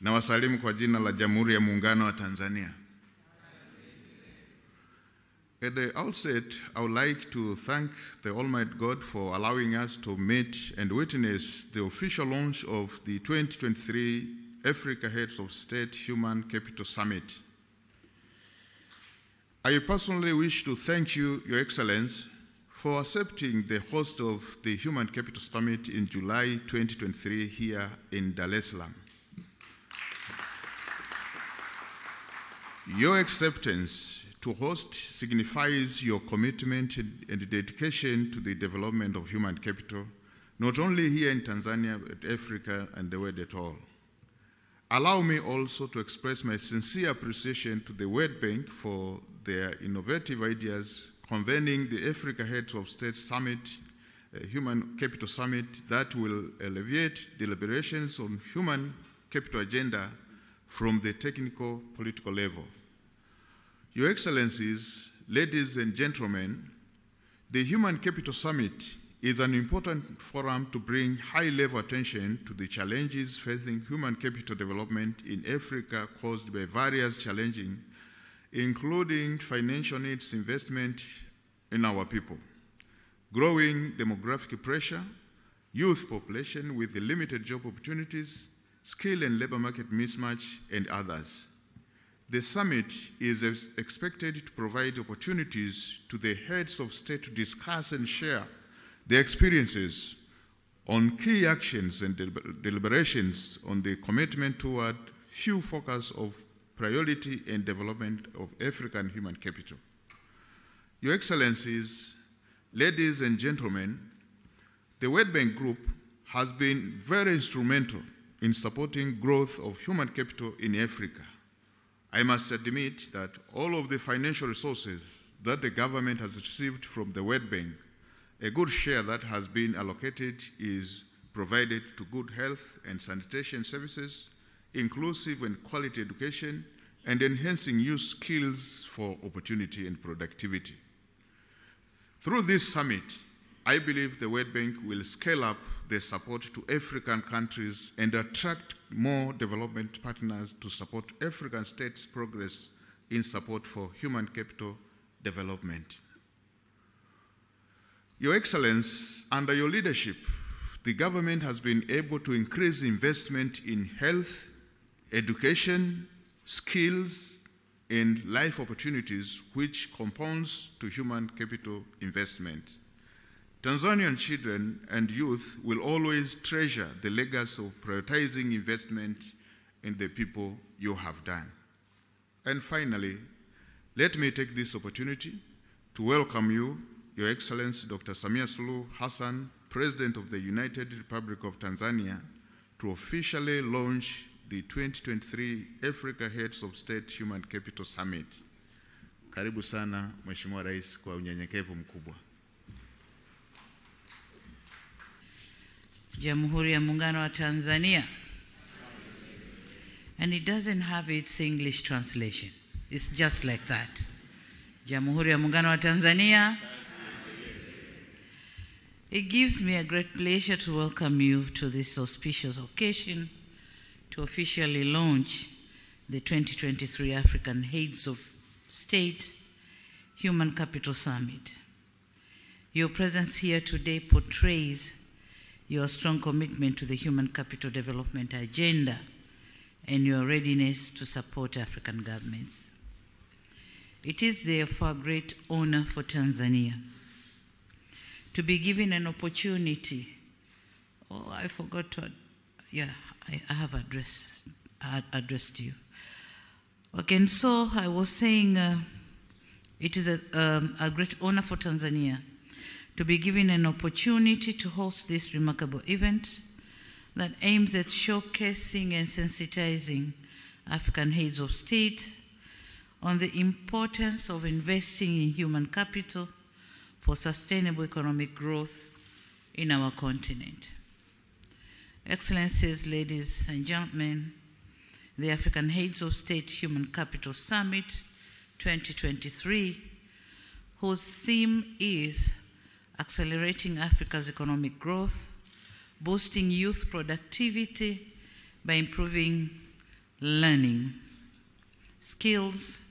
Na wasalimu kwa jina la Jamhuri ya Muungano wa Tanzania. At the outset, I would like to thank the Almighty God for allowing us to meet and witness the official launch of the 2023 Africa Heads of State Human Capital Summit. I personally wish to thank you, Your Excellency, for accepting the host of the Human Capital Summit in July 2023 here in Dar es Salaam. Your acceptance to host signifies your commitment and dedication to the development of human capital, not only here in Tanzania, but Africa and the world at all. Allow me also to express my sincere appreciation to the World Bank for their innovative ideas convening the Africa Heads of State Summit, Human Capital Summit, that will alleviate deliberations on human capital agenda from the technical political level. Your Excellencies, ladies and gentlemen, the Human Capital Summit is an important forum to bring high-level attention to the challenges facing human capital development in Africa caused by various challenges, including financial needs, investment in our people, growing demographic pressure, youth population with limited job opportunities, skill and labor market mismatch, and others. The summit is expected to provide opportunities to the heads of state to discuss and share their experiences on key actions and deliberations on the commitment toward few focus of priority and development of African human capital. Your Excellencies, ladies and gentlemen, the World Bank Group has been very instrumental in supporting growth of human capital in Africa. I must admit that all of the financial resources that the government has received from the World Bank, a good share that has been allocated is provided to good health and sanitation services, inclusive and quality education, and enhancing youth skills for opportunity and productivity. Through this summit, I believe the World Bank will scale up the support to African countries and attract more development partners to support African states' progress in support for human capital development. Your Excellency, under your leadership, the government has been able to increase investment in health, education, skills, and life opportunities, which compounds to human capital investment. Tanzanian children and youth will always treasure the legacy of prioritizing investment in the people you have done. And finally, let me take this opportunity to welcome you, Your Excellency Dr. Samia Suluhu Hassan, President of the United Republic of Tanzania, to officially launch the 2023 Africa Heads of State Human Capital Summit. Karibu sana, Mheshimiwa Rais, kwa unyenyekevu mkubwa. Jamhuri ya Muungano wa Tanzania. And it doesn't have its English translation. It's just like that. Jamhuri ya Muungano wa Tanzania. It gives me a great pleasure to welcome you to this auspicious occasion to officially launch the 2023 African Heads of State Human Capital Summit. Your presence here today portrays your strong commitment to the human capital development agenda and your readiness to support African governments. It is therefore a great honor for Tanzania to be given an opportunity. Oh, I forgot to, I have addressed you. Okay, and so I was saying it is a great honor for Tanzania to be given an opportunity to host this remarkable event that aims at showcasing and sensitizing African heads of state on the importance of investing in human capital for sustainable economic growth in our continent. Excellencies, ladies and gentlemen, the African Heads of State Human Capital Summit 2023, whose theme is accelerating Africa's economic growth, boosting youth productivity by improving learning, skills,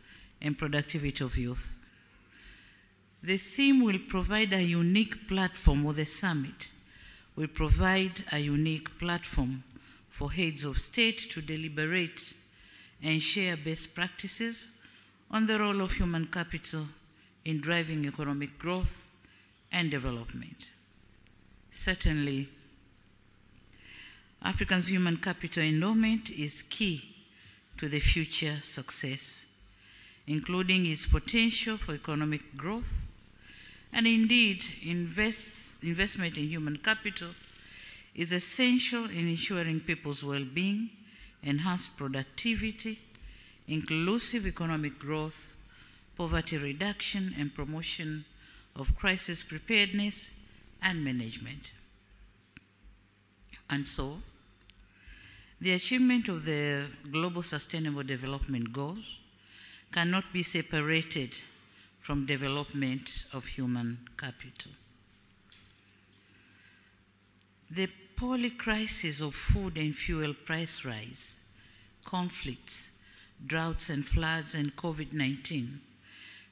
and productivity of youth. The theme will provide a unique platform, or the summit will provide a unique platform for heads of state to deliberate and share best practices on the role of human capital in driving economic growth and development. Certainly, Africa's human capital endowment is key to the future success, including its potential for economic growth, and indeed, investment in human capital is essential in ensuring people's well-being, enhanced productivity, inclusive economic growth, poverty reduction, and promotion of crisis preparedness and management. And so, the achievement of the Global Sustainable Development Goals cannot be separated from development of human capital. The polycrisis of food and fuel price rise, conflicts, droughts and floods, and COVID-19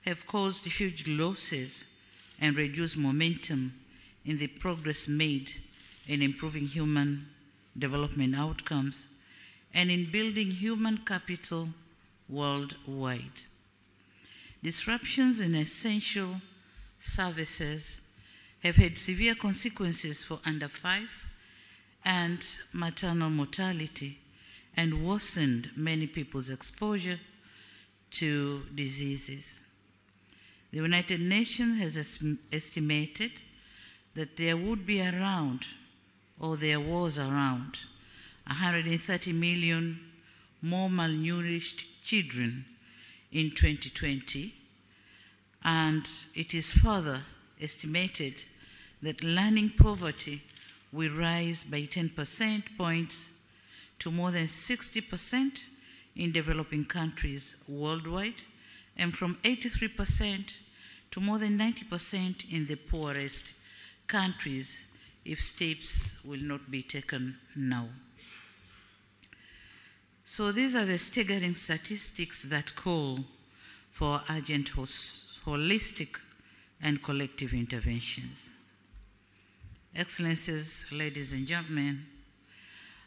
have caused huge losses and reduced momentum in the progress made in improving human development outcomes and in building human capital worldwide. Disruptions in essential services have had severe consequences for under 5 and maternal mortality and worsened many people's exposure to diseases. The United Nations has estimated that there would be around, or there was around, 130 million more malnourished children in 2020, and it is further estimated that learning poverty will rise by 10 percentage points to more than 60% in developing countries worldwide, and from 83% to more than 90% in the poorest countries if steps will not be taken now. So these are the staggering statistics that call for urgent, holistic, and collective interventions. Excellencies, ladies and gentlemen,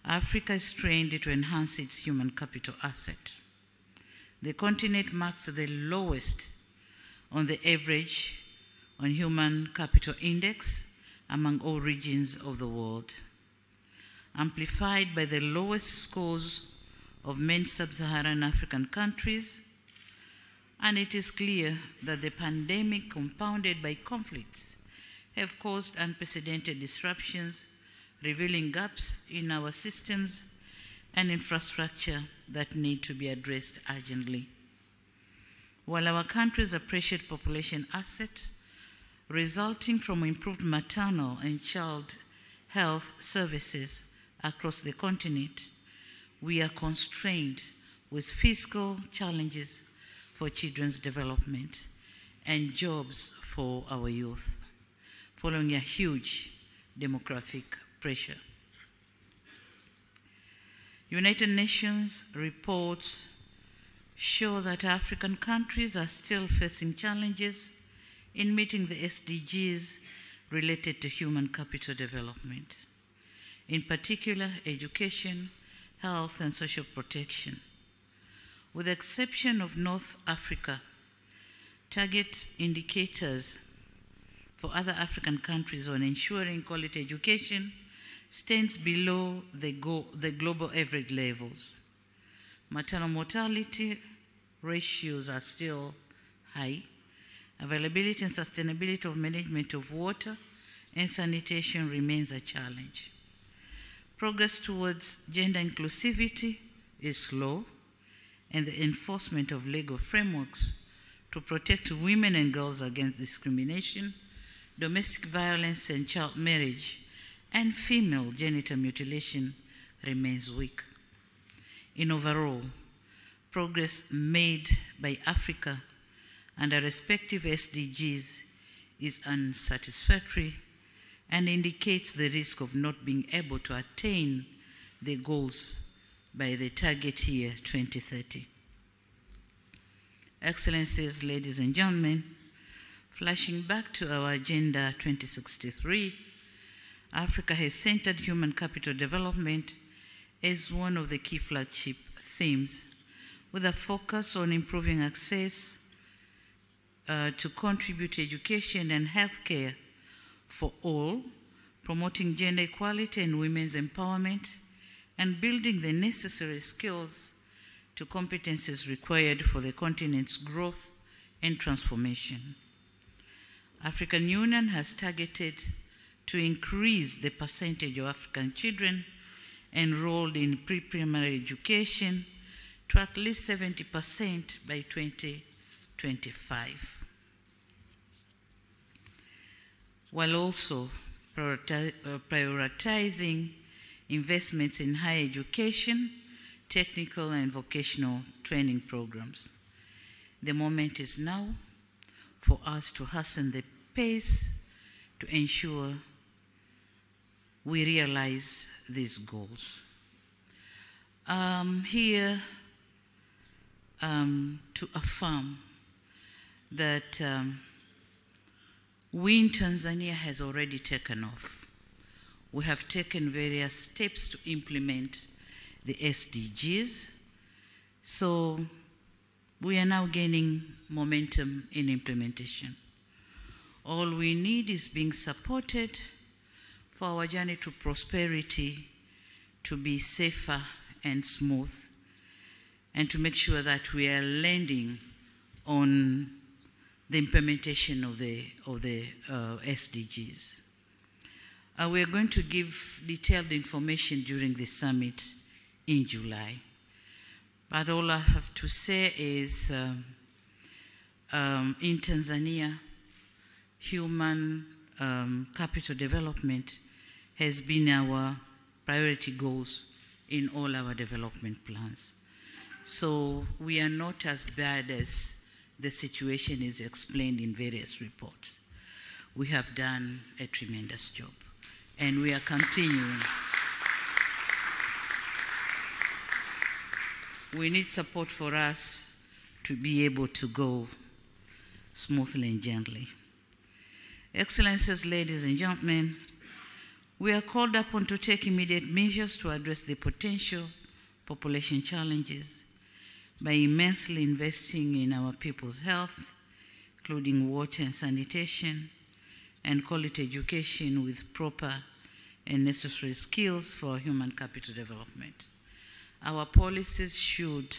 Africa is trained to enhance its human capital asset. The continent marks the lowest on the average on human capital index among all regions of the world, amplified by the lowest scores of many sub-Saharan African countries, and it is clear that the pandemic, compounded by conflicts, have caused unprecedented disruptions, revealing gaps in our systems and infrastructure that need to be addressed urgently. While our country's appreciated population asset, resulting from improved maternal and child health services across the continent, we are constrained with fiscal challenges for children's development and jobs for our youth, following a huge demographic pressure. United Nations reports show that African countries are still facing challenges in meeting the SDGs related to human capital development, in particular education, health, and social protection. With the exception of North Africa, target indicators for other African countries on ensuring quality education stands below the global average levels. Maternal mortality ratios are still high. Availability and sustainability of management of water and sanitation remains a challenge. Progress towards gender inclusivity is slow, and the enforcement of legal frameworks to protect women and girls against discrimination, domestic violence and child marriage, and female genital mutilation remains weak. In overall, progress made by Africa under respective SDGs is unsatisfactory and indicates the risk of not being able to attain the goals by the target year 2030. Excellencies, ladies and gentlemen, flashing back to our Agenda 2063, Africa has centered human capital development as one of the key flagship themes, with a focus on improving access to contribute to education and healthcare for all, promoting gender equality and women's empowerment, and building the necessary skills to competencies required for the continent's growth and transformation. African Union has targeted to increase the percentage of African children enrolled in pre-primary education to at least 70% by 2025, while also prioritizing investments in higher education, technical and vocational training programs. The moment is now for us to hasten the pace to ensure we realize these goals. Here to affirm that we in Tanzania has already taken off. We have taken various steps to implement the SDGs, so we are now gaining momentum in implementation. All we need is being supported for our journey to prosperity to be safer and smooth, and to make sure that we are landing on the implementation of the SDGs. We are going to give detailed information during the summit in July. But all I have to say is in Tanzania, human capital development has been our priority goals in all our development plans. So we are not as bad as the situation is explained in various reports. We have done a tremendous job, and we are continuing. We need support for us to be able to go smoothly and gently. Excellencies, ladies and gentlemen, we are called upon to take immediate measures to address the potential population challenges by immensely investing in our people's health, including water and sanitation, and quality education with proper and necessary skills for human capital development. Our policies should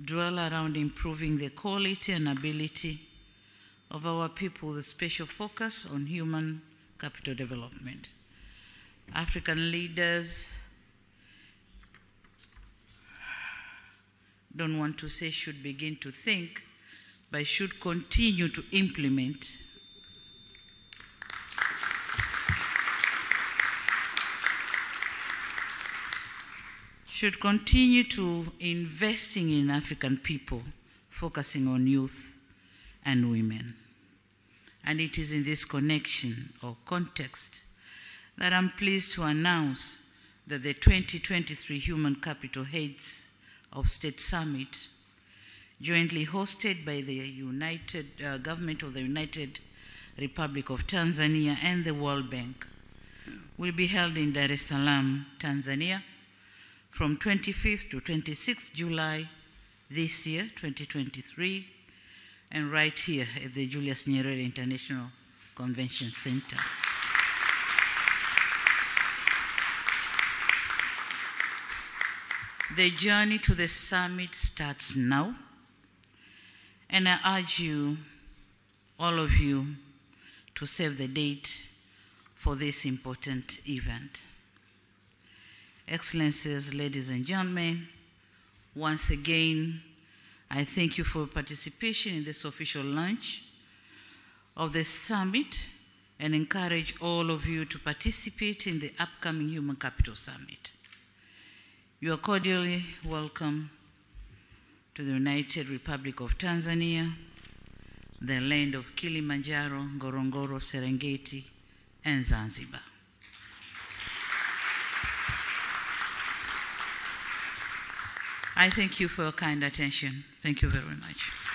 dwell around improving the quality and ability of our people with a special focus on human capital development. African leaders don't want to say should begin to think, but should continue to implement investing in African people, focusing on youth and women. And it is in this connection or context that I'm pleased to announce that the 2023 Human Capital Heads of State Summit, jointly hosted by the government of the United Republic of Tanzania and the World Bank, will be held in Dar es Salaam, Tanzania, from 25th to 26th July this year, 2023, and right here at the Julius Nyerere International Convention Center. The journey to the summit starts now, and I urge you, all of you, to save the date for this important event. Excellencies, ladies and gentlemen, once again, I thank you for your participation in this official launch of the summit and encourage all of you to participate in the upcoming Human Capital Summit. You are cordially welcome to the United Republic of Tanzania, the land of Kilimanjaro, Ngorongoro, Serengeti, and Zanzibar. I thank you for your kind attention. Thank you very much.